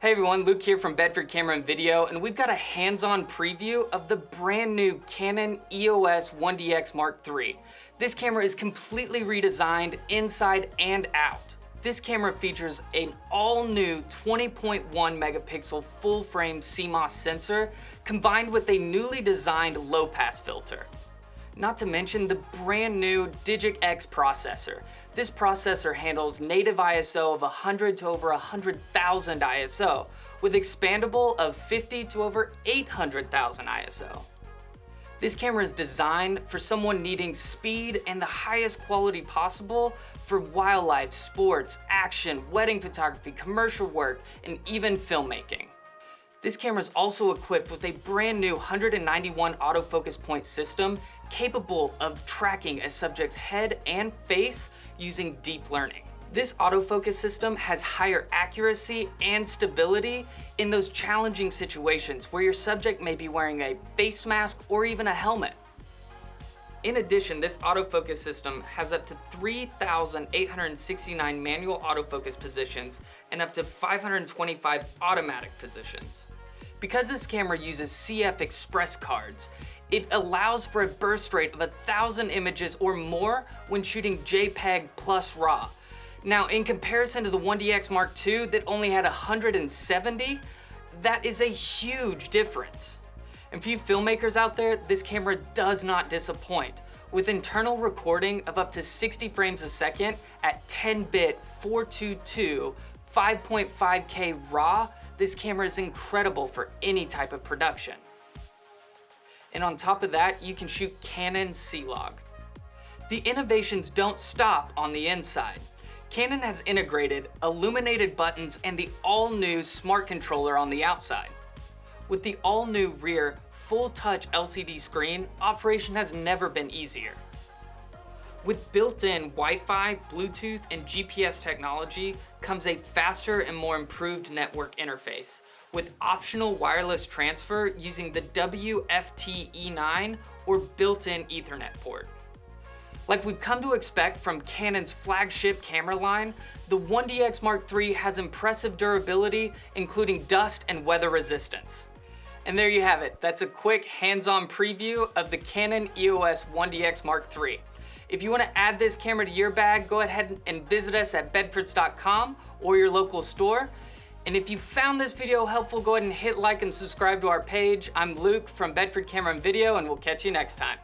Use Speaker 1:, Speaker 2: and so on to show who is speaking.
Speaker 1: Hey everyone, Luke here from Bedford Camera and Video, and we've got a hands-on preview of the brand new Canon EOS-1DX Mark III. This camera is completely redesigned inside and out. This camera features an all-new 20.1 megapixel full-frame CMOS sensor combined with a newly designed low-pass filter. Not to mention the brand new DIGIC X processor. This processor handles native ISO of 100 to over 100,000 ISO, with expandable of 50 to over 800,000 ISO. This camera is designed for someone needing speed and the highest quality possible for wildlife, sports, action, wedding photography, commercial work, and even filmmaking. This camera is also equipped with a brand new 191 autofocus point system capable of tracking a subject's head and face using deep learning. This autofocus system has higher accuracy and stability in those challenging situations where your subject may be wearing a face mask or even a helmet. In addition, this autofocus system has up to 3,869 manual autofocus positions and up to 525 automatic positions. Because this camera uses CFexpress cards, it allows for a burst rate of 1,000 images or more when shooting JPEG plus RAW. Now, in comparison to the 1DX Mark II that only had 170, that is a huge difference. And for you filmmakers out there, this camera does not disappoint. With internal recording of up to 60 frames a second at 10-bit 422 5.5K RAW, this camera is incredible for any type of production. And on top of that, you can shoot Canon Log. The innovations don't stop on the inside. Canon has integrated illuminated buttons and the all-new smart controller on the outside. With the all-new rear full-touch LCD screen, operation has never been easier. With built-in Wi-Fi, Bluetooth, and GPS technology comes a faster and more improved network interface, with optional wireless transfer using the WFT-E9 or built-in Ethernet port. Like we've come to expect from Canon's flagship camera line, the 1DX Mark III has impressive durability, including dust and weather resistance. And there you have it. That's a quick hands-on preview of the Canon EOS-1DX Mark III. If you want to add this camera to your bag, go ahead and visit us at bedfords.com or your local store. And if you found this video helpful, go ahead and hit like and subscribe to our page. I'm Luke from Bedford Camera and Video, and we'll catch you next time.